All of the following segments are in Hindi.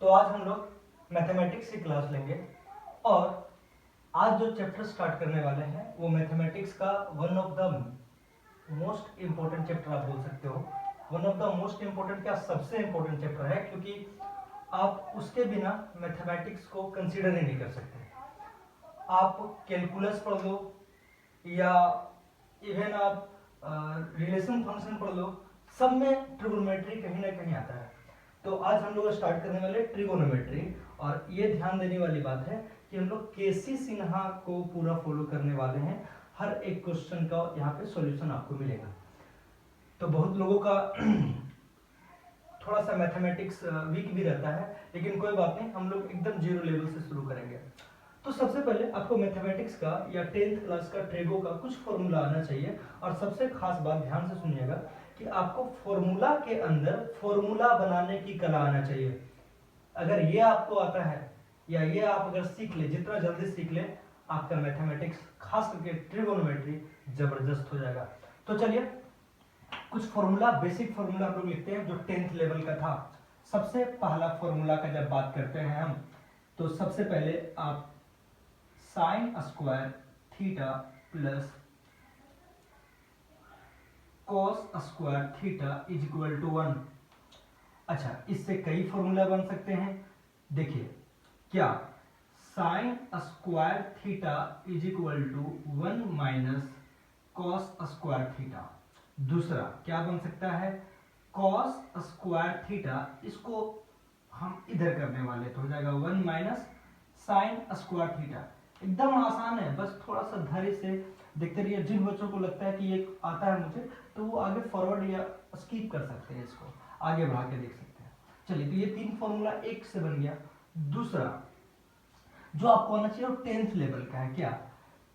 तो आज हम लोग मैथमेटिक्स की क्लास लेंगे और आज जो चैप्टर स्टार्ट करने वाले हैं वो मैथमेटिक्स का one of the most important chapter आप बोल सकते हो। One of the most important क्या, सबसे इम्पोर्टेंट चैप्टर है, क्योंकि आप उसके बिना मैथमेटिक्स को कंसीडर ही नहीं कर सकते। आप कैलकुलस पढ़ लो या इवन आप रिलेशन फंक्शन पढ़ लो, सब में ट्रिगोनोमेट्री कहीं ना कहीं आता है। तो आज हम लोग स्टार्ट करने वाले ट्रिगोनोमेट्री, और ये ध्यान देने वाली बात है कि हम लोग केसी सिन्हा को पूरा फॉलो करने वाले हैं। हर एक क्वेश्चन का यहाँ पे सॉल्यूशन आपको मिलेगा। तो बहुत लोगों का थोड़ा सा मैथमेटिक्स वीक भी रहता है, लेकिन कोई बात नहीं, हम लोग एकदम जीरो लेवल से शुरू करेंगे। तो सबसे पहले आपको मैथमेटिक्स का या 10th क्लास का ट्रेगो का कुछ फॉर्मूला आना चाहिए। और सबसे खास बात ध्यान से सुनिएगा कि आपको फॉर्मूला के अंदर फॉर्मूला बनाने की कला आना चाहिए। अगर ये आपको आता है या ये आप अगर सीख ले, जितना जल्दी सीख ले, आपका मैथमेटिक्स खास करके ट्रिगोनोमेट्री जबरदस्त हो जाएगा। तो चलिए कुछ फॉर्मूला, बेसिक फॉर्मूला हम लोग लिखते हैं जो 10th लेवल का था। सबसे पहला फॉर्मूला का जब बात करते हैं हम, तो सबसे पहले आप sine square theta plus cos square theta is equal to 1। अच्छा, इससे कई फॉर्मूला बन सकते हैं। देखिए क्या, sine square theta is equal to 1 minus cos square theta. दूसरा क्या बन सकता है, कॉस स्क्वायर थीटा, इसको हम इधर करने वाले तो हो जाएगा 1 माइनस साइन स्क्वायर थीटा। एकदम आसान है, बस थोड़ा सा धैर्य से देखते रहिए। जिन बच्चों को लगता है कि ये आता है मुझे, तो वो आगे फॉरवर्ड या स्किप कर सकते हैं, इसको आगे बढ़ा के देख सकते हैं। चलिए, तो ये 3 फॉर्मूला एक से बन गया। दूसरा जो आपको आना चाहिए वो 10th लेवल का है। क्या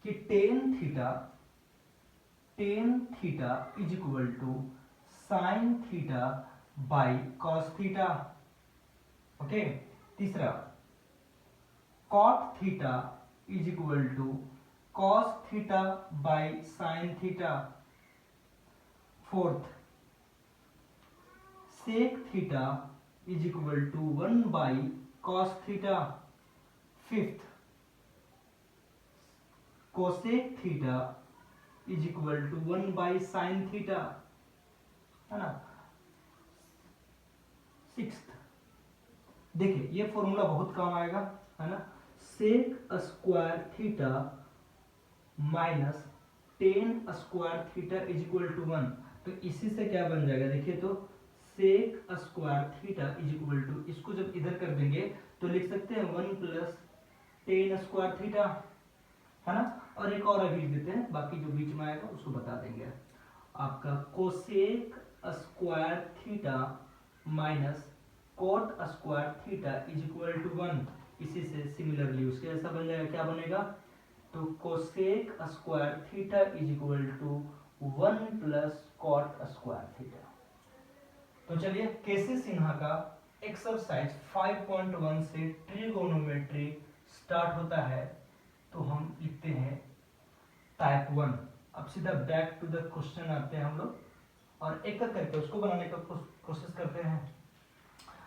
कि tan theta is equal to sine theta by cos theta. Okay. तीसरा cot theta is equal to cos theta by sine theta. Fourth sec theta is equal to 1 by cos theta. Fifth cosec theta is equal to 1 by sine theta, है ना। सिक्स्थ, देखिए ये फॉर्मूला बहुत काम आएगा, है ना। Sec square theta minus tan square theta is equal to 1। तो इसी से क्या बन जाएगा, देखिए तो sec square theta is equal to, इसको जब इधर कर देंगे तो लिख सकते हैं 1 प्लस टेन स्क्वायर थीटा, है ना। और एक और अभी लिख देते हैं, बाकी जो बीच में आएगा उसको बता देंगे। आपका cosec square theta minus cot square theta is equal to 1। इसी से सिमिलरली उसके जैसा बन जाएगा, क्या बनेगा, तो cosec square theta is equal to 1 plus cot square theta. तो चलिए, केसी सिन्हा का एक्सरसाइज 5.1 से ट्रिगोनोमेट्री स्टार्ट होता है। तो हम लिखते हैं टाइप 1। अब सीधा बैक टू द क्वेश्चन आते हैं हम लोग, और एक एक करके उसको बनाने का कोशिश करते हैं।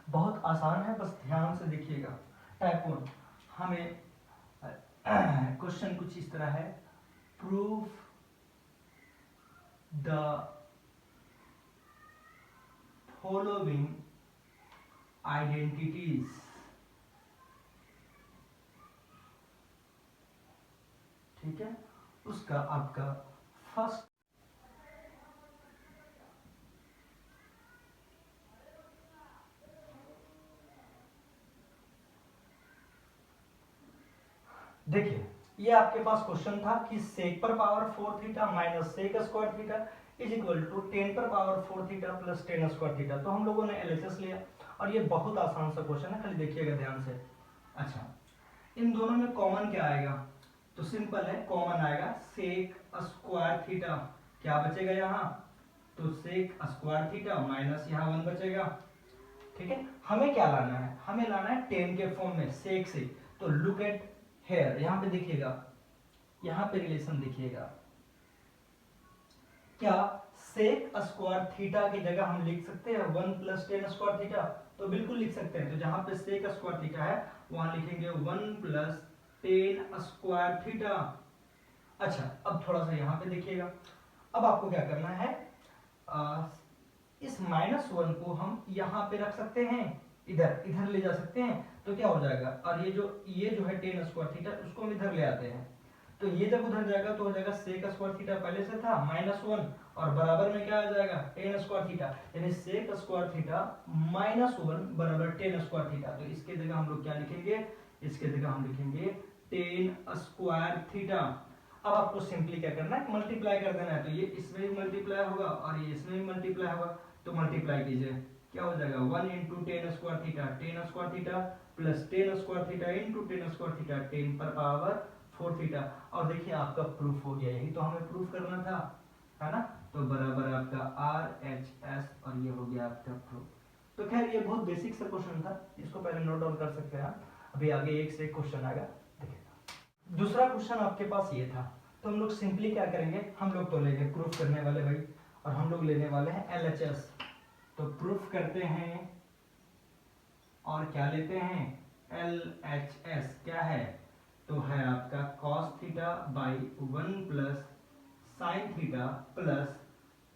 बहुत आसान है, बस ध्यान से देखिएगा। टाइप 1 हमें क्वेश्चन कुछ इस तरह है, प्रूफ द फॉलोइंग आइडेंटिटीज। ठीक है, उसका आपका फर्स्ट देखिए, ये आपके पास क्वेश्चन था कि सेक पर power 4 theta minus sec square theta is equal to 10 पर power 4 theta plus 10 square theta. तो हम लोगों ने एलएचएस लिया, और ये बहुत आसान सा क्वेश्चन है, खाली देखिएगा ध्यान से। अच्छा, इन दोनों में कॉमन क्या आएगा, तो सिंपल है, कॉमन आएगा सेक स्क्वायर थीटा। क्या बचेगा यहाँ, तो सेक स्क्वायर थीटा माइनस यहाँ 1 बचेगा। ठीक है, हमें क्या लाना है, हमें लाना है 10 के फॉर्म में सेक से। तो लुक एट हेयर, यहाँ पे देखिएगा, यहाँ पे रिलेशन देखिएगा। क्या सेक स्क्वायर थीटा की जगह हम लिख सकते हैं 1 प्लस 10 स्क्वायर थीटा, तो बिल्कुल लिख सकते हैं। तो जहां पे सेक स्क्वायर थीटा है वहां लिखेंगे 1 प्लस टेन स्क्वायर थीटा। अच्छा, अब थोड़ा सा यहाँ पे देखिएगा। अब आपको क्या करना है, इस -1 को हम यहाँ पे रख सकते हैं, इधर इधर ले जा सकते हैं। तो क्या हो जाएगा, और ये जो है टेन स्क्वायर थीटा उसको हम इधर ले आते हैं। तो ये जब उधर जाएगा तो हो जाएगा सेक स्क्वायर थीटा पहले से था -1 और बराबर में क्या आ जाएगा टेन स्क्वायर थीटा, यानी सेक स्क्वायर थीटा -1 बराबर टेन स्क्वायर थीटा। तो इसके जगह हम लोग क्या लिखेंगे, इसके जगह हम लिखेंगे टेन स्क्वायर थीटा। अब आपको सिंपली क्या करना है, मल्टीप्लाई कर देना है। तो ये इसमें भी मल्टीप्लाई होगा और ये इसमें भी मल्टीप्लाई होगा। तो मल्टीप्लाई कीजिए, क्या हो जाएगा 1 into ten square theta plus tan square theta into ten square theta 10 पर पावर 4 थीटा। और देखिए आपका प्रूफ हो गया, यही तो हमें प्रूफ करना था, है ना। तो बराबर आपका RHS और ये हो गया आपका प्रूफ। तो खैर ये बहुत बेसिक सा क्वेश्चन था, इसको पहले नोट डाउन कर सकते हैं आप। अभी आगे एक से एक क्वेश्चन आएगा, देखिए। दूसरा क्वेश्चन आपके पास ये था, तो हम लोग सिंपली क्या करेंगे, हम लोग तो लेंगे प्रूफ करने वाले भाई, और हम लोग लेने वाले हैं LHS। तो प्रूफ करते हैं और क्या लेते हैं LHS। क्या है, तो है आपका cos theta by 1 plus sine theta plus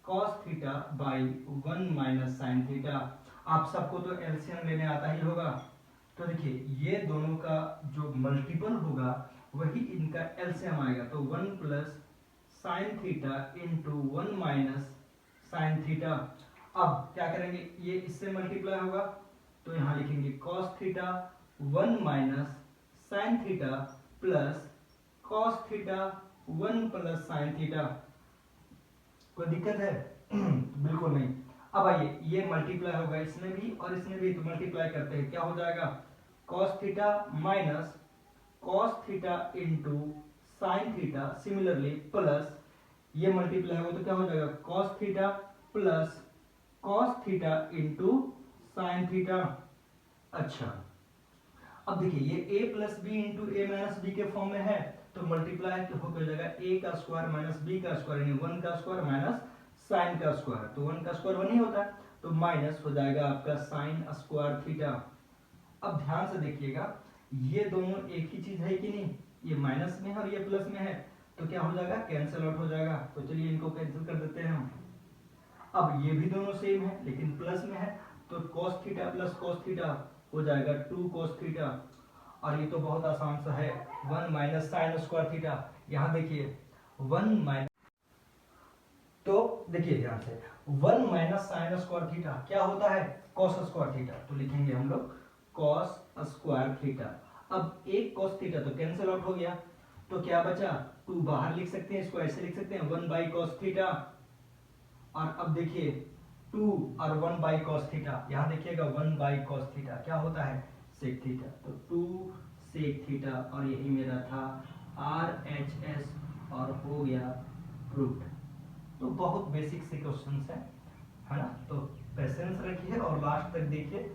cos theta by 1 minus sine theta. आप सबको तो एलसीएम लेने आता ही होगा। तो देखिए ये दोनों का जो मल्टीपल होगा वही इनका एलसीएम आएगा। तो 1 plus sine theta into 1 minus sine theta. अब क्या करेंगे, ये इससे मल्टीप्लाई होगा तो यहां लिखेंगे cos theta 1 minus sine theta plus cos theta 1 plus sine theta. कोई दिक्कत है? बिल्कुल नहीं। अब आइए, ये मल्टीप्लाई होगा इसमें भी और इसमें भी, तो मल्टीप्लाई करते हैं, क्या हो जाएगा cos theta minus cos theta into sine theta, similarly plus ये मल्टीप्लाई होगा तो क्या हो जाएगा cos theta plus cos theta into sine theta. अच्छा, अब देखिए ये a plus B into A minus B के फॉर्म में है, तो मल्टीप्लाई हो जाएगा a का स्क्वायर माइनस b का स्क्वायर, यानी 1 का स्क्वायर माइनस साइन का स्क्वायर। तो 1 का स्क्वायर 1 ही होता है, तो माइनस हो जाएगा आपका साइन स्क्वायर थीटा। अब ध्यान से देखिएगा, ये दोनों एक ही चीज है कि नहीं, ये माइनस में है और ये प्लस में है, तो क्या हो जाएगा कैंसिल आउट हो जाएगा। तो चलिए इनको कैंसिल कर देते हैं हम। अब ये भी दोनों सेम है लेकिन प्लस में है, तो cos theta plus cos theta हो जाएगा 2 cos थीटा। और ये तो बहुत आसान सा है, 1 माइनस साइन स्क्वायर थीटा। यहां देखिए 1 माइनस, तो देखिए ध्यान से 1 माइनस साइन स्क्वायर थीटा क्या होता है cos स्क्वायर थीटा। तो लिखेंगे हम लोग cos स्क्वायर थीटा। अब एक cos थीटा तो कैंसिल आउट हो गया, तो क्या बचा 2 बाहर लिख सकते हैं, इसको ऐसे लिख सकते हैं 1 बाई cos थीटा। और अब देखिए 2 और 1 बाई cos थीटा, यहां देखिएगा 1 बाई cos थीटा क्या होता है सेक थीटा। तो 2 सेक थीटा और यही मेरा था RHS और हो गया प्रूफ। तो बहुत बेसिक से क्वेश्चंस हैं, है ना। तो पेशेंस रखिए और लास्ट तक देखिए,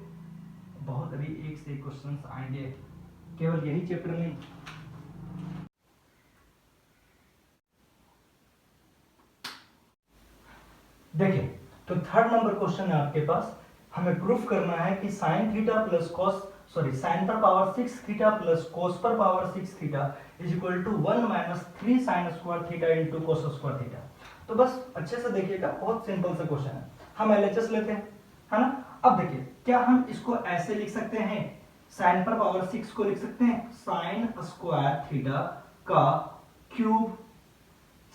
बहुत अभी एक से एक क्वेश्चंस आएंगे, केवल यही चैप्टर नहीं। देखिए, तो थर्ड नंबर क्वेश्चन है आपके पास, हमें प्रूफ करना है कि sine theta plus cos sine पर पावर 6 थीटा प्लस कॉस पर power 6 theta is equal to 1 minus 3 sine square theta into cos square theta. तो बस अच्छे से देखिएगा, बहुत सिंपल सा क्वेश्चन है। हम एलएचएस लेते हैं, है ना। अब देखिए, क्या हम इसको ऐसे लिख सकते हैं, साइन पर पावर 6 को लिख सकते हैं साइन स्क्वायर थीटा का cube,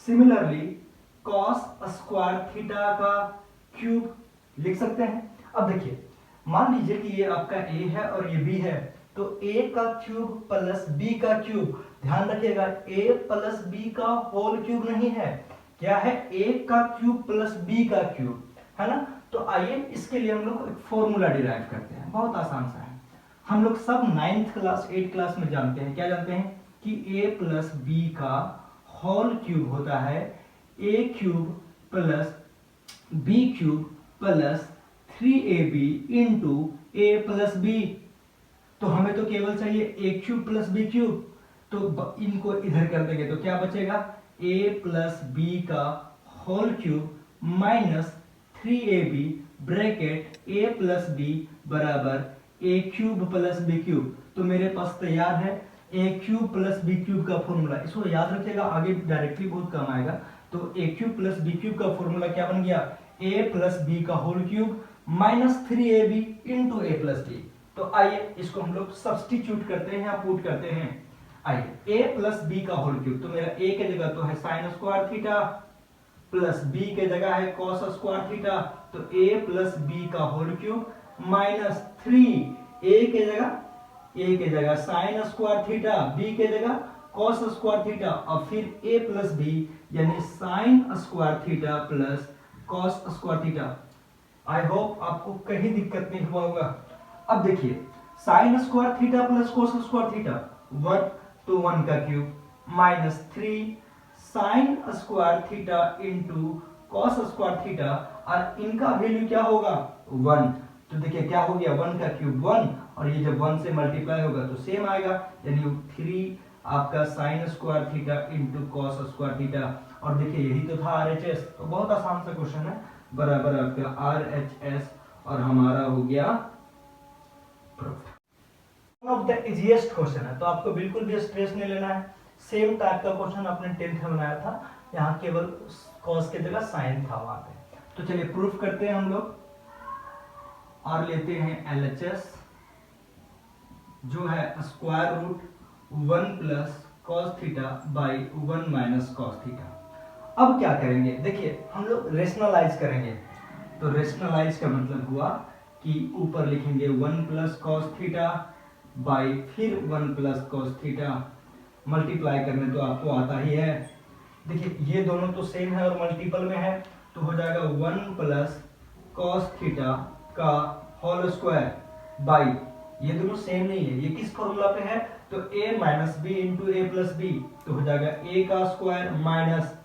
similarly cos square theta का क्यूब लिख सकते हैं। अब देखिए, मान लीजिए कि ये आपका a है और ये b है, तो a का क्यूब प्लस b का क्यूब, ध्यान रखिएगा a प्लस b का होल क्यूब नहीं है, क्या है a का क्यूब प्लस b का क्यूब, है ना। तो आइए इसके लिए हम लोग एक फॉर्मूला डिराइव करते हैं, बहुत आसान सा है। हम लोग सब 9th क्लास 8th क्लास में जानते हैं, क्या जानते हैं कि a प्लस b का होल क्यूब होता है a cube plus b cube plus 3ab into a plus b। तो हमें तो केवल चाहिए a cube plus b cube, तो इनको इधर कर देंगे तो क्या बचेगा a प्लस b का whole cube minus 3ab bracket a plus B बराबर a cube plus B cube. तो मेरे पास तैयार है a cube plus B cube का फॉर्मूला। इसको याद रखिएगा, आगे डायरेक्टली बहुत काम आएगा। तो a cube plus B cube का फॉर्मूला क्या बन गया, a प्लस बी का whole cube minus 3ab into a plus B. तो आइए इसको हम लोग सब्सटीट्यूट करते हैं या पुट करते हैं। आइए a प्लस बी का होल क्यूब, तो मेरा a के जगह तो है sign square theta plus b के जगह है कॉस स्क्वायर थीटा। तो a प्लस बी का होल क्यूब माइनस 3 a के जगह साइन स्क्वायर थीटा, b के जगह कॉस स्क्वायर थीटा और फिर a प्लस बी यानी sign square theta plus cos square theta. I hope आपको कहीं दिक्कत नहीं हुआ होगा। अब देखिए sign square theta plus cos square theta 1 तो 1 का cube minus 3 sine square theta into cos square theta और इनका वैल्यू क्या होगा 1। तो देखिए क्या हो गया 1 का क्यूब 1 और ये जब 1 से मल्टीप्लाई होगा तो सेम आएगा, यानी 3 आपका sign square theta into cos square theta. और देखिए यही तो था RHS, तो बहुत आसान सा क्वेश्चन है, बराबर आपका RHS और हमारा हो गया proof. One of the easiest question है, तो आपको बिल्कुल भी स्ट्रेस नहीं लेना है। सेम टाइप का क्वेश्चन आपने 10th में बनाया था, यहाँ केवल कॉस के जगह साइन था वहां पे। तो चलिए प्रूफ करते हैं हम लोग और लेते हैं LHS जो है square root 1 plus cos theta by 1 minus cos theta. अब क्या करेंगे, देखिए हम लोग रेशनलाइज करेंगे। तो रेशनलाइज का मतलब हुआ कि ऊपर लिखेंगे 1 प्लस कॉस थीटा बाई फिर 1 प्लस कॉस थीटा। मल्टीप्लाई करने तो आपको आता ही है। देखिए ये दोनों तो सेम है और मल्टीपल में है, तो हो जाएगा 1 प्लस कॉस थीटा का होल स्क्वायर बाई, ये दोनों सेम नहीं है, ये किस फॉर्मूला पे है, तो a minus B into A plus B. तो हो जाएगा a का स्क्वायर माइनस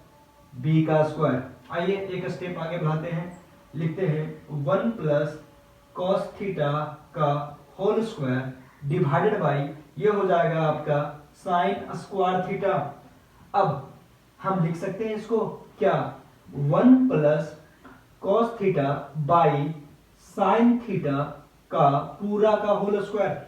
b का स्क्वायर। आइए एक स्टेप आगे बढ़ाते हैं, लिखते हैं 1 प्लस कॉस थीटा का होल स्क्वायर डिवाइडेड बाई, ये हो जाएगा आपका साइन स्क्वायर थीटा। अब हम लिख सकते हैं इसको क्या 1 plus cos theta by sine theta का पूरा का होल स्क्वायर।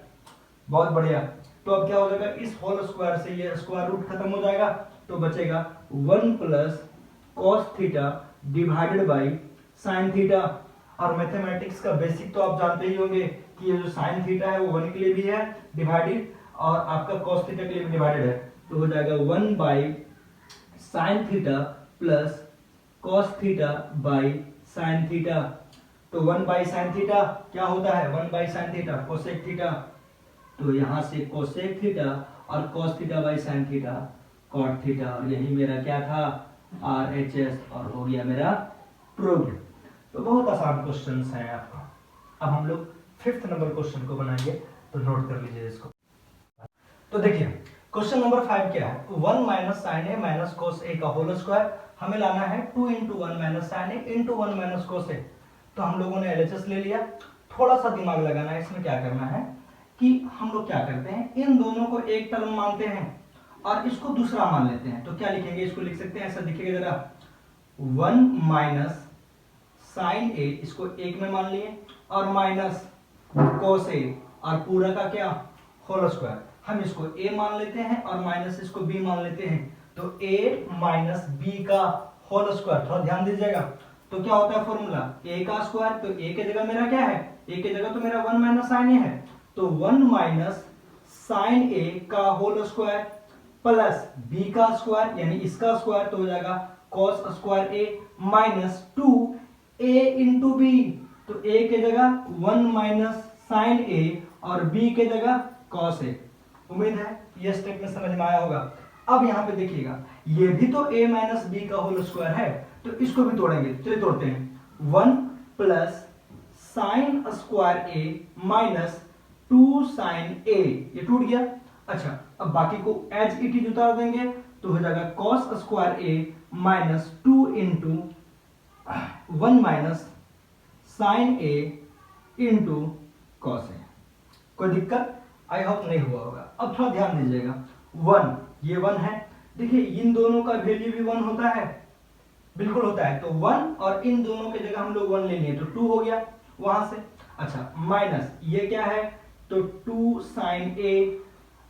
बहुत बढ़िया। तो अब क्या हो जाएगा, इस होल स्क्वायर से ये स्क्वायर रूट खत्म हो जाएगा, तो बचेगा 1 plus cos theta divided by sine theta. और मैथमेटिक्स का बेसिक तो आप जानते ही होंगे कि ये जो साइन थीटा है वो 1 के लिए भी है डिवाइडेड और आपका कॉस थीटा के लिए भी डिवाइडेड है। तो हो जाएगा 1 by sine theta plus cos theta by sine theta. तो 1 बाई साइन थीटा क्या होता है, 1 by sine theta cosec theta. तो यहां से कोसेक थीटा और cos theta by sine theta cot theta, और यही मेरा क्या था RHS और हो गया मेरा प्रूव्ड। तो बहुत आसान क्वेश्चंस हैं आपका। अब हम लोग 5th नंबर क्वेश्चन को बनाएंगे, तो नोट कर लीजिए इसको। तो देखिए क्वेश्चन नंबर 5 क्या है, 1 माइनस साइन ए माइनस कोस ए का होल स्क्वायर हमें लाना है 2 into 1 minus sign A into 1 minus cos ए। तो हम लोगों ने LHS ले लिया। थोड़ा सा दिमाग लगाना है, इसमें क्या करना है कि हम लोग क्या करते हैं, इन दोनों को एक टर्म मानते हैं और इसको दूसरा मान लेते हैं। तो क्या लिखेंगे, इसको लिख सकते हैं ऐसा, दिखेगा जरा 1 माइनस साइन ए, इसको एक में मान लिए, और माइनस कोस ए और पूरा का क्या होल स्क्वायर। हम इसको a मान लेते हैं और माइनस इसको b मान लेते हैं। तो a माइनस b का होल स्क्वायर, थोड़ा ध्यान दीजिएगा। तो क्या होता है फॉर्मूला, a का स्क्वायर, तो a के जगह मेरा क्या है, a के जगह तो मेरा 1 माइनस साइन ए है, तो 1 माइनस साइन ए का होल स्क्वायर प्लस b का स्क्वायर यानी इसका स्क्वायर, तो हो जाएगा cos square a minus 2a into b। तो a के जगह 1 माइनस साइन a और b के जगह कॉस a। उम्मीद है ये स्टेप में समझ में आया होगा। अब यहाँ पे देखिएगा ये भी तो a माइनस बी का होल स्क्वायर है, तो इसको भी तोड़ेंगे। चलिए तोड़ते हैं, 1 plus sine square a minus 2 sine a, ये टूट गया। अच्छा अब बाकी को एज इट इज उतार देंगे, तो हो जाएगा cos square a minus 2 into 1 minus sine a into cos a। कोई दिक्कत आई होप नहीं हुआ होगा। अब थोड़ा ध्यान दीजिएगा, 1 ये 1 है, देखिए इन दोनों का वैल्यू भी 1 होता है, बिल्कुल होता है। तो 1 और इन दोनों की जगह हम लोग 1 ले लिए तो 2 हो गया वहां से। अच्छा माइनस ये क्या है, तो 2 साइन ए।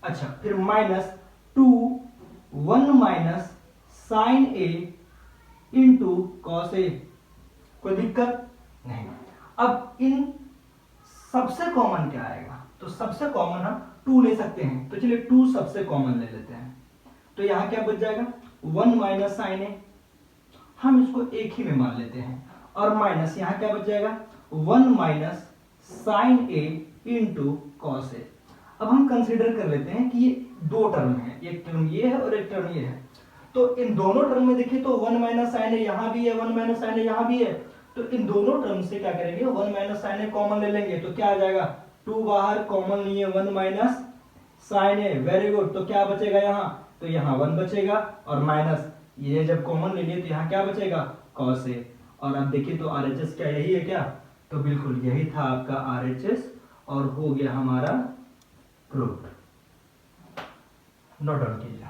अच्छा फिर minus 2 1 minus sign A into cos A. कोई दिक्कत नहीं। अब इन सबसे कॉमन क्या आएगा, तो सबसे कॉमन हम 2 ले सकते हैं, तो चलिए 2 सबसे कॉमन ले लेते हैं। तो यहां क्या बच जाएगा 1 माइनस साइन ए, हम इसको एक ही में मान लेते हैं, और माइनस यहां क्या बच जाएगा 1 minus sign A into cos A. अब हम कंसीडर कर लेते हैं कि ये दो टर्म है, एक टर्म ये है और एक टर्म ये है। तो इन दोनों टर्म में देखिए तो 1 माइनस साइन ए यहां भी है, 1 माइनस साइन ए यहां भी है। तो इन दोनों टर्म से क्या करेंगे 1 माइनस साइन ए कॉमन ले लेंगे, तो क्या आ जाएगा 2 बाहर कॉमन लिए 1 माइनस साइन ए, वेरी गुड। तो क्या बचेगा यहाँ, तो यहाँ 1 बचेगा, और माइनस ये जब कॉमन ले लिए तो यहाँ क्या बचेगा कॉस ए। और अब देखिए तो आरएचएस क्या यही है क्या, तो बिल्कुल यही था आपका आरएचएस, और हो गया हमारा प्रूफ। नोट डाउन कीजिए।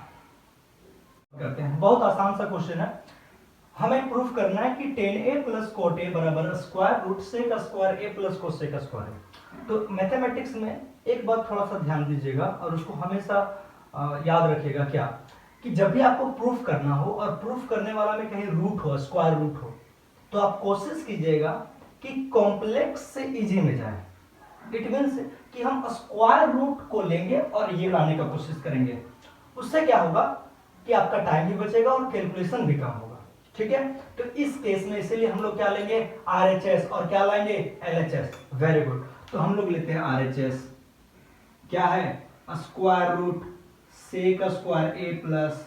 करते हैं, बहुत आसान सा क्वेश्चन है। हमें प्रूफ करना है कि tan a plus cot a बराबर square root sec square a plus cosec square है। तो मैथमेटिक्स में एक बात थोड़ा सा ध्यान दीजिएगा और उसको हमेशा याद रखिएगा, क्या कि जब भी आपको प्रूफ करना हो और प्रूफ करने वाला में कहीं रूट हो, स्क्वायर रूट हो, तो आप कोशिश कीजिएगा कि कॉम्प्लेक्स से इजी में जाए। इट मीन्स कि हम स्क्वायर रूट को लेंगे और ये लाने का कोशिश करेंगे। उससे क्या होगा कि आपका टाइम भी बचेगा और कैलकुलेशन भी कम होगा। ठीक है, तो इस केस में इसीलिए हम लोग क्या लेंगे आरएचएस, और क्या लाएंगे एलएचएस। Very good. तो हम लोग लेते हैं आरएचएस, क्या है स्क्वायर रूट सेक स्क्वायर ए प्लस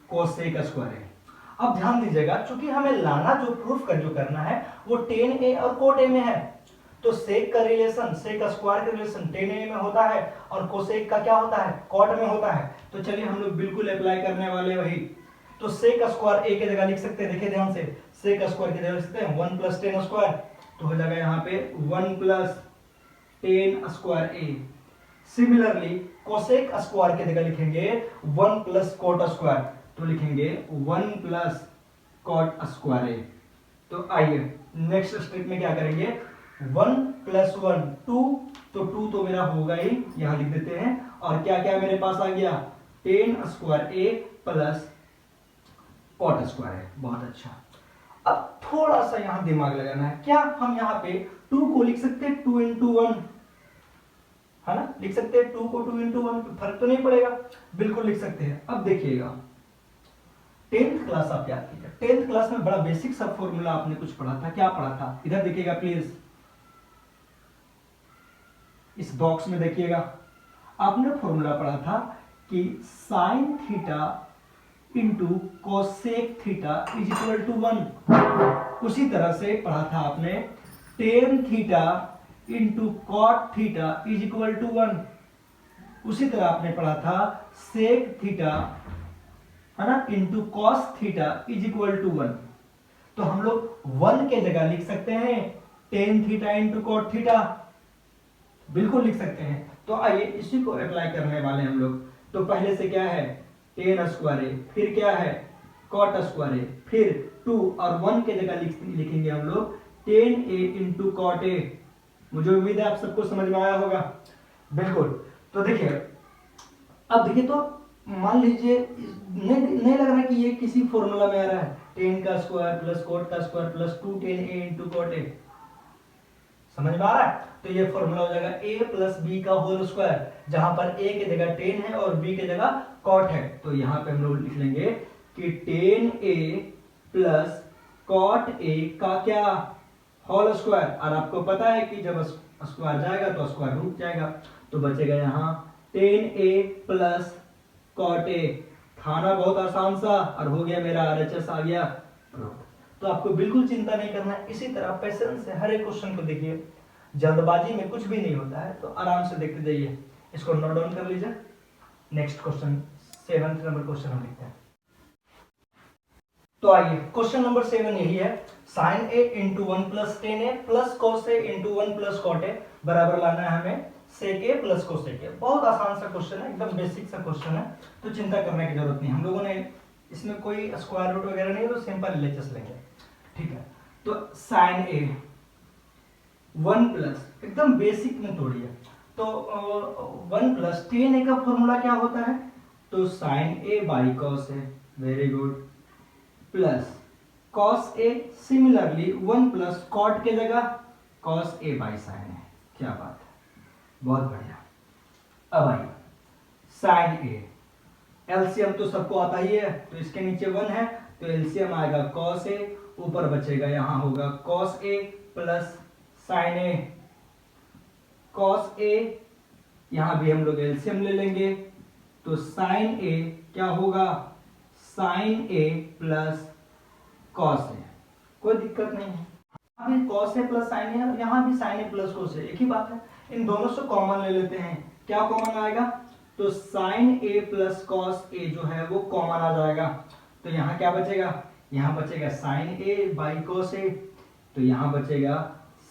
कोसेक स्क्वायर ए। अब ध्यान दीजिएगा, चूंकि हमें लाना जो प्रूफ जो करना है वो tan a और cot a में है, तो सेक का रिलेशन, सेक स्क्वायर का रिलेशन tan a में होता है और कोसेक का क्या होता है cot में होता है। तो चलिए हम लोग बिल्कुल अप्लाई करने वाले वही। तो सेक स्क्वायर a की जगह लिख सकते हैं, देखिए ध्यान से, सेक स्क्वायर की जगह लिख सकते हैं 1 प्लस tan स्क्वायर, तो हो जाएगा यहाँ पे 1 plus tan square a। Similarly cosec square की जगह लिखेंगे 1 प्लस कोट स्क्वायर, तो लिखेंगे 1 प्लस कॉट स्क्वायर ए। तो आइए नेक्स्ट स्टेप में क्या करेंगे 1 प्लस 1 2, तो 2 तो मेरा होगा ही, यहां लिख देते हैं। और क्या क्या मेरे पास आ गया tan स्क्वायर ए प्लस कॉट स्क्वायर ए। बहुत अच्छा। अब थोड़ा सा यहां दिमाग लगाना है, क्या हम यहां पे 2 को लिख सकते हैं 2 इंटू 1, है ना, लिख सकते हैं 2 को 2 इंटू 1, फर्क तो नहीं पड़ेगा, बिल्कुल लिख सकते हैं। अब देखिएगा 10th क्लास आप याद कीजिए, 10th क्लास में बड़ा बेसिक सा फॉर्मूला आपने कुछ पढ़ा था, क्या पढ़ा था इधर देखिएगा प्लीज, इस बॉक्स में देखिएगा। आपने फॉर्मूला पढ़ा था कि sine theta into cosec theta is equal to 1। उसी तरह से पढ़ा था आपने tan theta into cot theta is equal to 1। उसी तरह आपने पढ़ा था सेक थीटा, है ना, into cos theta is equal to 1। तो हम लोग 1 के जगह लिख सकते हैं tan theta into cot theta, बिल्कुल लिख सकते हैं। तो आइए इसी को अप्लाई करने वाले हम लोग। तो पहले से क्या है टेन स्क्वायर ए, फिर क्या है कॉट स्क्वायर ए, फिर 2 और 1 के जगह लिखेंगे हम लोग tan A into cot A. मुझे उम्मीद है आप सबको समझ में आया होगा, बिल्कुल। तो देखिए अब देखिए, तो मान लीजिए नहीं लग रहा कि ये किसी फॉर्मूला में आ रहा है, टेन का स्क्वायर प्लस कोट का square plus 2 tan A into cot A, समझ में आ रहा है। तो ये फॉर्मूला हो जाएगा a प्लस बी का होल स्क्वायर, जहां पर a की जगह टेन है और b की जगह कॉट है। तो यहां पे हम लोग लिख लेंगे कि tan a plus cot a का क्या होल स्क्वायर। और आपको पता है कि जब स्क्वायर जाएगा तो स्क्वायर रूट जाएगा, तो बचेगा यहाँ tan a plus cot A. खाना बहुत आसान सा, और हो गया मेरा आरएचएस आ गया। तो आपको बिल्कुल चिंता नहीं करना है, इसी तरह पेशेंस से हर एक क्वेश्चन को देखिए, जल्दबाजी में कुछ भी नहीं होता है, तो आराम से देखते जाइए। इसको नोट डाउन कर लीजिए। Next question 7th number question हम लिखते हैं। तो आइए क्वेश्चन नंबर 7 यही है, sine A into 1 plus tan A plus cos A into 1 plus cot A बराबर लाना है हमें सेक ए प्लस कोसेक ए। बहुत आसान सा क्वेश्चन है, एकदम बेसिक सा क्वेश्चन है, तो चिंता करने की जरूरत नहीं। हम लोगों ने इसमें कोई स्क्वायर रूट वगैरह नहीं है, तो सिंपल एलएचएस लेंगे। ठीक है, तो साइन ए 1 प्लस, एकदम बेसिक में तोड़िए, तो 1 प्लस टेन ए का फॉर्मूला क्या होता है, तो sine A by cos A, very good, plus cos A, similarly 1 plus cot के जगह cos A by sine A. क्या बात है, बहुत बढ़िया। अब आइए साइन ए, एलसीएम तो सबको आता ही है, तो इसके नीचे 1 है, तो एलसीएम आएगा कॉस ए, ऊपर बचेगा यहां होगा cos A plus sign A, cos A, यहां भी हम लोग एलसीएम ले लेंगे, तो साइन ए क्या होगा, साइन ए प्लस कॉस ए, कोई दिक्कत नहीं है। यहाँ भी कॉस ए प्लस साइन ए, यहाँ भी साइन ए प्लस कॉस ए, एक ही बात है। इन दोनों से कॉमन ले लेते हैं, क्या कॉमन आएगा, तो साइन ए प्लस कॉस ए जो है वो कॉमन आ जाएगा, तो यहाँ क्या बचेगा, यहाँ बचेगा sine A by cos A, तो यहाँ बचेगा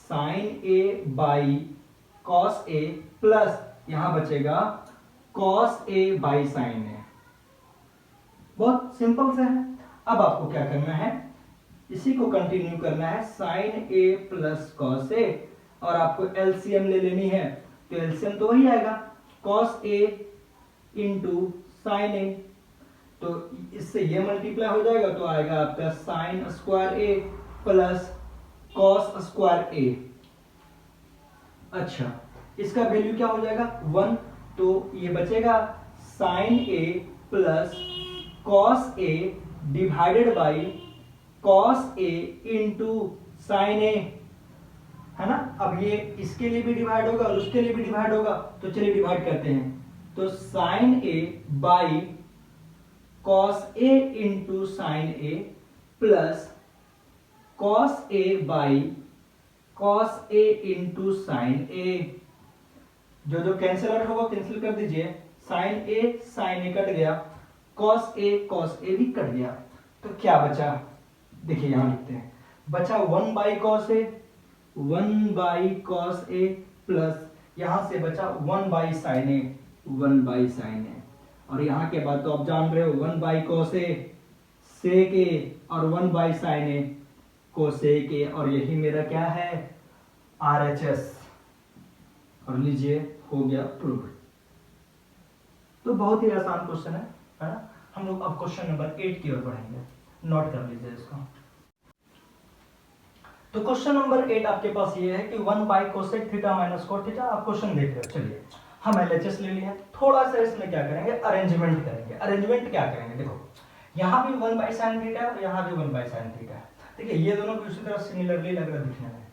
sine A by cos A plus यहाँ बचेगा cos A by sine A. बहुत सिंपल से है। अब आपको क्या करना है, इसी को कंटिन्यू करना है, साइन ए प्लस कॉस ए, और आपको एलसीएम ले लेनी है, तो एलसीएम तो वही आएगा कॉस ए इंटू साइन ए, तो इससे ये मल्टीप्लाई हो जाएगा, तो आएगा आपका साइन स्क्वायर ए प्लस कॉस स्क्वायर ए। अच्छा, इसका वैल्यू क्या हो जाएगा 1, तो ये बचेगा sine A plus cos A divided by cos A into sine A, है ना। अब ये इसके लिए भी डिवाइड होगा और उसके लिए भी डिवाइड होगा, तो चलिए डिवाइड करते हैं, तो sine A by cos A into sine A plus cos A by cos A into sine A, जो जो कैंसिल आउट होगा कैंसिल कर दीजिए, साइन ए कट गया, कॉस ए भी कट गया, तो क्या बचा, देखिए यहां लिखते हैं, बचा 1 by cos A, 1 by cos A plus यहां से बचा 1 by sine A, 1 by sine A, और यहां के बाद तो आप जान रहे हो 1 बाई कॉस ए सेक ए और 1 बाई साइन ए कोसेक ए, और यही मेरा क्या है आरएचएस, और लीजिए हो गया प्रूव। तो बहुत ही आसान क्वेश्चन है ना। हम लोग अब क्वेश्चन नंबर 8 की ओर बढ़ेंगे, नोट कर लीजिए इसको। तो क्वेश्चन नंबर 8 आपके पास ये है कि 1 by cosec theta minus cot theta, आप क्वेश्चन देख रहे हो। चलिए हम एलएचएस ले लिए, थोड़ा सा इसमें क्या करेंगे, अरेंजमेंट करेंगे। अरेंजमेंट क्या करेंगे, देखो यहाँ भी 1 बाई साइन थीटा है और यहाँ भी 1 बाई साइन थीटा है। देखिए ये दोनों भी उसी तरह सिमिलरली लग रहा है दिखने में,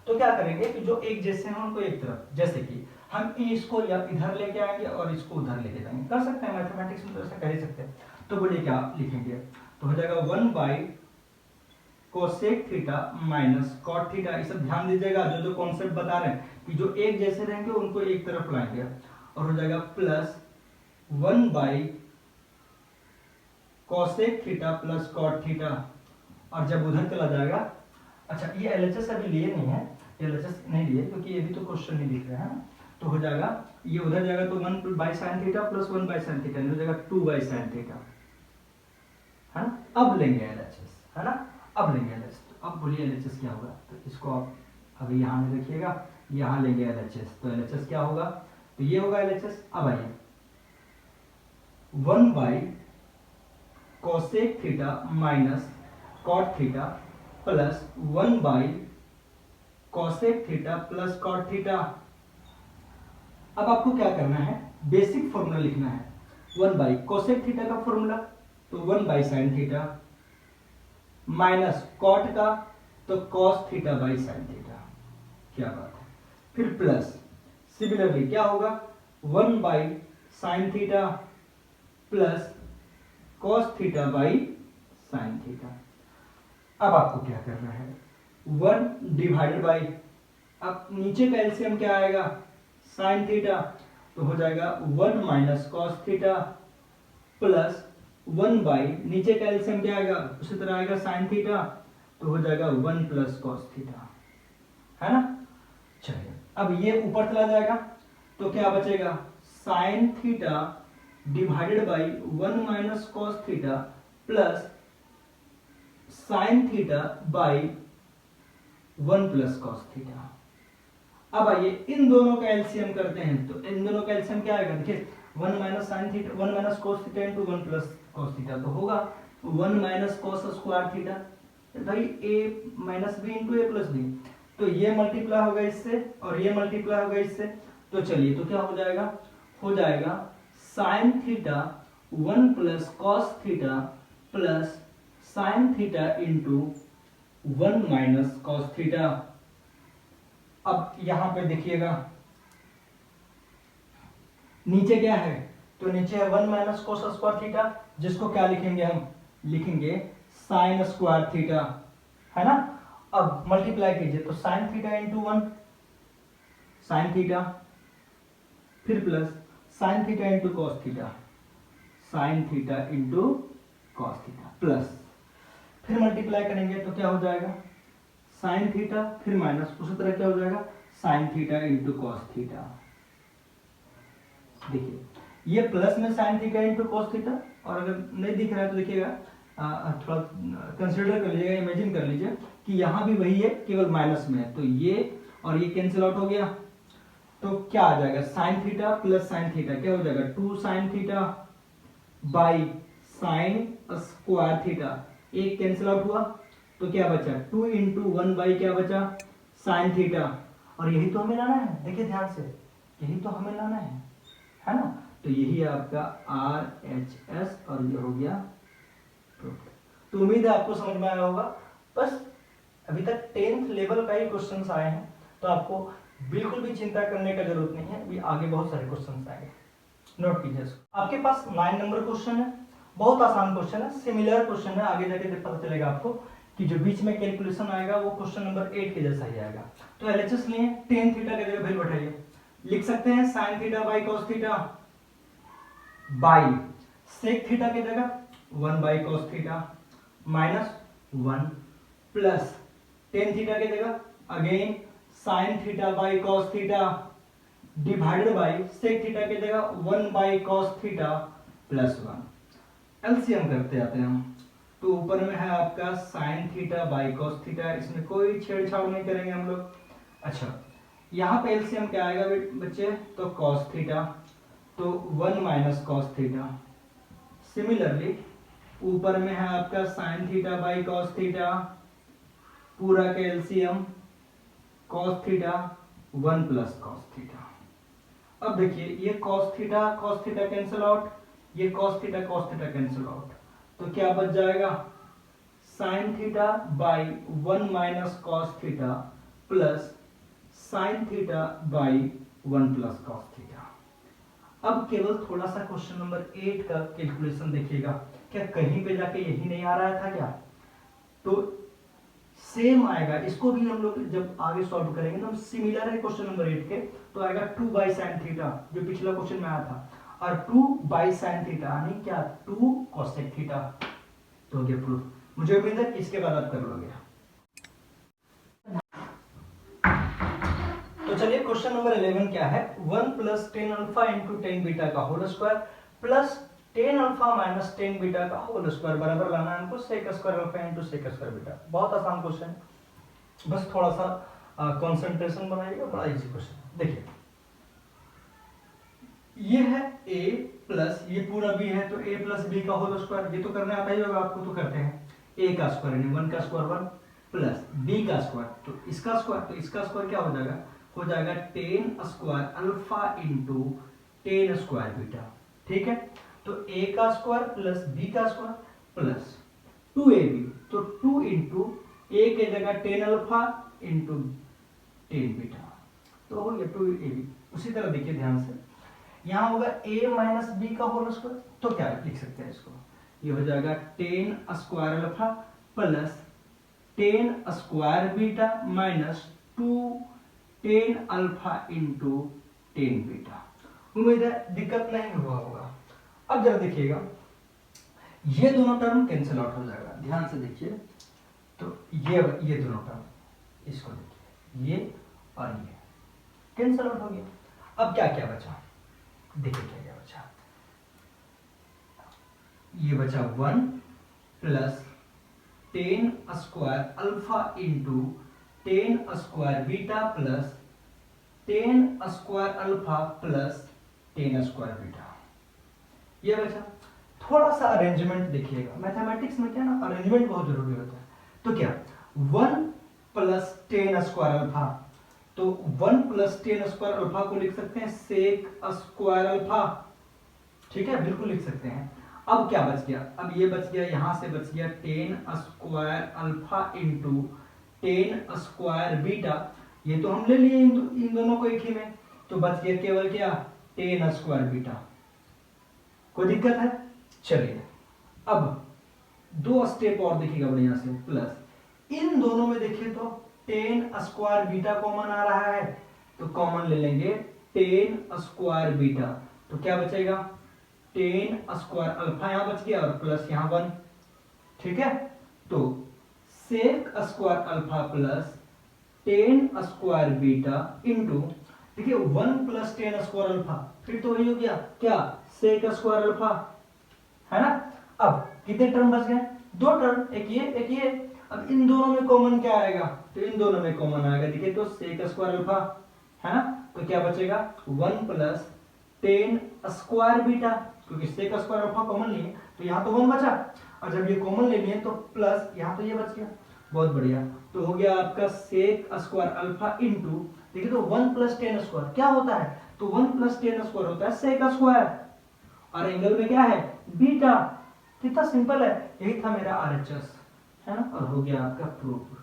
तो क्या करेंगे कि जो एक जैसे हैं उनको एक तरफ, जैसे कि हम इसको या इधर लेके आएंगे और इसको उधर लेके जाएंगे, कर सकते हैं मैथमेटिक्स में, तो ऐसा कर ही सकते हैं। तो बोलिए क्या लिखेंगे, तो हो जाएगा 1 by cosec theta minus cot theta. ये सब ध्यान दीजिएगा, जो जो कॉन्सेप्ट बता रहे हैं कि जो एक जैसे रहेंगे उनको एक तरफ लाएंगे, और हो जाएगा plus 1 by cosec theta plus cot theta, और जब उधर चला जाएगा, अच्छा ये एलएचएस अभी लिए नहीं है, एलएचएस नहीं लिए क्योंकि ये भी तो क्वेश्चन नहीं दिख रहा है ना, तो हो जाएगा ये उधर जाएगा तो 1 by sine theta plus 1 by sine theta, हो जाएगा 2 बाई साइन थीटा, है ना। अब लेंगे एलएचएस, है ना, अब लेंगे एलएचएस। तो अब बोलिए एलएचएस क्या होगा, तो इसको आप अभी यहाँ में रखिएगा, यहाँ लेंगे एलएचएस, तो एलएचएस क्या होगा, तो ये होगा एलएचएस। अब आइए 1 by cosec theta minus cot theta plus 1 by cosec theta plus cot theta. अब आपको क्या करना है, बेसिक फॉर्मूला लिखना है। 1 बाई कोसेक थीटा का फॉर्मूला तो 1 by sine theta, minus cot का तो cos theta by sine theta. क्या बात है, फिर प्लस सिमिलरली क्या होगा 1 by sine theta plus cos theta by sine theta. अब आपको क्या करना है, 1 डिवाइडेड बाई, अब नीचे का एलसीएम क्या आएगा साइन थीटा, तो हो जाएगा 1 minus cos theta plus 1 by, नीचे का एलसीएम क्या आएगा उसी तरह आएगा साइन थीटा, तो हो जाएगा 1 प्लस कॉस थीटा, है ना। चलिए अब ये ऊपर चला जाएगा तो क्या बचेगा sine theta divided by 1 minus cos theta plus sine theta by 1 plus cos theta. अब आइए इन दोनों का एलसीएम करते हैं, तो इन दोनों का एलसीएम क्या आएगा, देखिए 1 minus sine theta 1 minus cos theta into 1 plus cos theta, तो होगा 1 माइनस कॉस स्क्वायर थीटा भाई a minus B into A plus B, तो ये मल्टीप्लाई होगा इससे और ये मल्टीप्लाई होगा इससे, तो चलिए तो क्या हो जाएगा sign theta 1 plus cos theta plus sine theta into 1 minus cos theta. अब यहां पे देखिएगा नीचे क्या है, तो नीचे है 1 माइनस कोस स्क्वायर थीटा, जिसको क्या लिखेंगे, हम लिखेंगे साइन स्क्वायर थीटा, है ना। अब मल्टीप्लाई कीजिए तो sine theta into 1 sine theta, फिर plus sine theta into cos theta sine theta into cos theta, plus फिर मल्टीप्लाई करेंगे तो क्या हो जाएगा साइन थीटा, फिर माइनस उसी तरह क्या हो जाएगा sign theta into cos theta. देखिए ये प्लस में sign theta into cos theta, और अगर नहीं दिख रहा है तो देखिएगा थोड़ा कंसिडर कर लीजिएगा, इमेजिन कर लीजिए कि यहाँ भी वही है, केवल माइनस में है, तो ये और ये कैंसिल आउट हो गया, तो क्या आ जाएगा sign theta plus sine theta क्या हो जाएगा 2 sign theta by sign square theta, एक कैंसिल आउट हुआ तो क्या बचा 2 इंटू 1 बाई क्या बचा साइन थीटा, और यही तो हमें लाना है, देखिए ध्यान से यही तो हमें लाना है ना, तो यही आपका RHS और ये हो गया प्रूफ। तो उम्मीद है आपको समझ में आया होगा। बस अभी तक 10th लेवल का ही क्वेश्चंस आए हैं, तो आपको बिल्कुल भी चिंता करने का जरूरत नहीं है, अभी आगे बहुत सारे क्वेश्चंस आएंगे, नोट कीजिए। आपके पास 9 नंबर क्वेश्चन है, बहुत आसान क्वेश्चन है, सिमिलर क्वेश्चन है, आगे जाके पता चलेगा आपको कि जो बीच में कैलकुलेशन आएगा वो क्वेश्चन नंबर 8 के जैसा ही आएगा। तो LHS लिए tan थीटा की जगह वैल्यू बैठाइए, लिख सकते हैं sin theta by cos theta by sec theta की जगह 1 by cos theta minus 1 plus tan theta की जगह again sin theta by cos theta divided by sec theta की जगह 1 by cos theta plus 1। LCM करते आते हैं हम, तो ऊपर में है आपका sign theta by cos theta, इसमें कोई छेड़छाड़ नहीं करेंगे हम लोग। अच्छा यहाँ पे एलसीएम क्या आएगा बच्चे, तो cos थीटा, तो 1 माइनस cos थीटा, सिमिलरली ऊपर में है आपका sign theta by cos theta, पूरा का LCM cos theta 1 plus cos theta. अब देखिए ये cos थीटा कैंसिल आउट, ये cos थीटा कैंसिल आउट, तो क्या बच जाएगा sign theta by 1 minus cos theta plus sine theta by 1 plus cos theta. अब केवल थोड़ा सा क्वेश्चन नंबर 8 का कैलकुलेशन देखिएगा, क्या कहीं पे जाके यही नहीं आ रहा था क्या, तो सेम आएगा, इसको भी हम लोग जब आगे सॉल्व करेंगे तो हम सिमिलर है क्वेश्चन नंबर 8 के, तो आएगा 2 बाई साइन थीटा जो पिछला क्वेश्चन में आया था, और 2 बाई साइन थीटा यानी क्या 2 कोसेक थीटा, तो हो गया प्रूफ। मुझे उम्मीद है कि इसके बाद आप कर लोगे। तो चलिए क्वेश्चन नंबर 11 क्या है, 1 plus tan alpha into tan beta का whole square plus tan alpha minus tan beta का होल स्क्वायर बराबर लाना है हमको sec square alpha into sec square beta. बहुत आसान क्वेश्चन है, बस थोड़ा सा कंसंट्रेशन बनाइएगा, बड़ा इजी क्वेश्चन। देखिए ये है a प्लस ये पूरा b है, तो a प्लस b का होल स्क्वायर, ये तो करने आता ही होगा आपको, तो करते हैं a का स्क्वायर यानी 1 का स्क्वायर 1 प्लस b का स्क्वायर, तो इसका स्क्वायर, तो इसका स्क्वायर क्या हो जाएगा ten square alpha into ten square beta, ठीक है। तो a का स्क्वायर प्लस b का स्क्वायर प्लस 2ab, तो 2 इंटू a के जगह ten alpha into tan beta, तो हो गया 2ab। उसी तरह देखिए ध्यान से, यहाँ होगा a माइनस बी का होल स्क्वायर, तो क्या लिख सकते हैं इसको, ये हो जाएगा ten square alpha plus tan square beta minus 2 ten alpha into tan beta. उम्मीद है दिक्कत नहीं हुआ होगा। अब जरा देखिएगा ये दोनों टर्म कैंसिल आउट हो जाएगा, ध्यान से देखिए, तो ये दोनों टर्म, इसको देखिए ये और ये कैंसिल आउट हो गया। अब क्या क्या बचा, देखिए क्या क्या बचा, ये बचा 1 plus tan square alpha into ten square beta plus tan square alpha plus tan square beta. ये बचा। थोड़ा सा अरेंजमेंट देखिएगा, मैथमेटिक्स में क्या ना अरेंजमेंट बहुत जरूरी होता है। तो क्या 1 प्लस टेन स्क्वायर अल्फा, तो 1 प्लस टेन स्क्वायर अल्फा को लिख सकते हैं सेक स्क्वायर अल्फा, ठीक है, बिल्कुल लिख सकते हैं। अब क्या बच गया, अब ये बच गया, यहां से बच गया ten square alpha into ten square beta. ये तो हम ले लिए इन दोनों को एक ही में, तो बच गया केवल क्या, टेन स्क्वायर बीटा। कोई दिक्कत है? चलिए अब दो स्टेप और देखिएगा बढ़िया से, प्लस इन दोनों में देखिए तो टेन स्क्वायर बीटा कॉमन आ रहा है, तो कॉमन ले लेंगे टेन स्क्वायर बीटा, तो क्या बचेगा, टेन स्क्वायर अल्फा यहां बच गया और प्लस यहां 1, ठीक है। तो sec square alpha plus tan square beta into, देखिए 1 प्लस टेन स्क्वायर अल्फा, फिर तो वही हो गया क्या, सेक स्क्वायर अल्फा, है ना। अब कितने टर्म बच गए, 2 टर्म, एक ये एक ये। अब इन दोनों में कॉमन क्या आएगा, तो इन दोनों में कॉमन आएगा, देखिए तो सेक स्क्वायर अल्फा, है ना। तो क्या बचेगा 1 प्लस टेन स्क्वायर बीटा, क्योंकि सेक स्क्वायर अल्फा कॉमन नहीं है तो यहाँ तो 1 बचा, और जब ये कॉमन ले लिए तो प्लस यहाँ तो ये बच गया। बहुत बढ़िया, तो हो गया आपका सेक स्क्वायर अल्फा इंटू, देखिए तो 1 प्लस टेन स्क्वायर क्या होता है, तो 1 प्लस टेन स्क्वायर होता है सेक स्क्वायर, और एंगल में क्या है, बीटा। कितना सिंपल है, यही था मेरा आरएचएस, है ना, और हो गया आपका प्रूफ।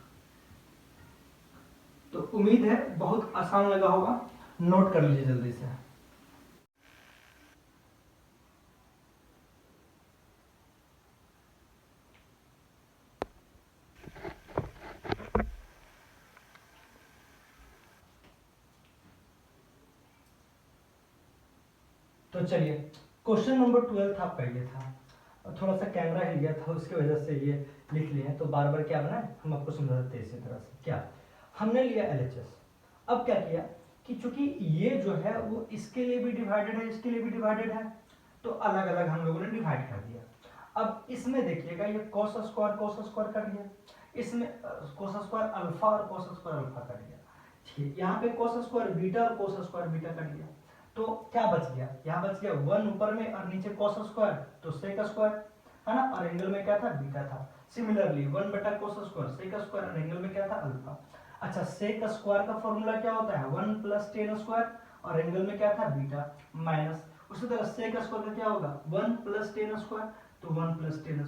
तो उम्मीद है बहुत आसान लगा होगा, नोट कर लीजिए जल्दी से। तो चलिए क्वेश्चन नंबर 12 था, पहले था, थोड़ा सा कैमरा हिल गया था उसकी वजह से ये लिख लिए हैं, तो बार बार क्या बना है हम आपको समझा देते हैं इसी तरह से। क्या हमने लिया एलएचएस, अब क्या किया कि चूंकि ये जो है वो इसके लिए भी डिवाइडेड है, इसके लिए भी डिवाइडेड है, तो अलग अलग हम लोगों ने डिवाइड कर दिया। अब इसमें देखिएगा ये कॉस स्क्वायर कर दिया, इसमें कॉस स्क्वायर अल्फा और कॉस स्क्वायर अल्फा कर दिया, ठीक, यहाँ पे कॉस स्क्वायर बीटा और कॉस स्क्वायर बीटा कर दिया। तो क्या बच गया, यहाँ बच गया 1 ऊपर में और नीचे कॉस स्क्वायर, तो सेक स्क्वायर, है ना, और एंगल में क्या था, बीटा था। सिमिलरली 1 बटा कॉस स्क्वायर सेक स्क्वायर, और एंगल में क्या था, अल्फा। अच्छा, सेक स्क्वायर का फॉर्मूला क्या होता है, 1 प्लस टेन स्क्वायर, और एंगल में क्या था, बीटा, माइनस उसी तरह सेक स्क्वायर का क्या होगा, 1 प्लस टेन स्क्वायर, तो 1 प्लस टेन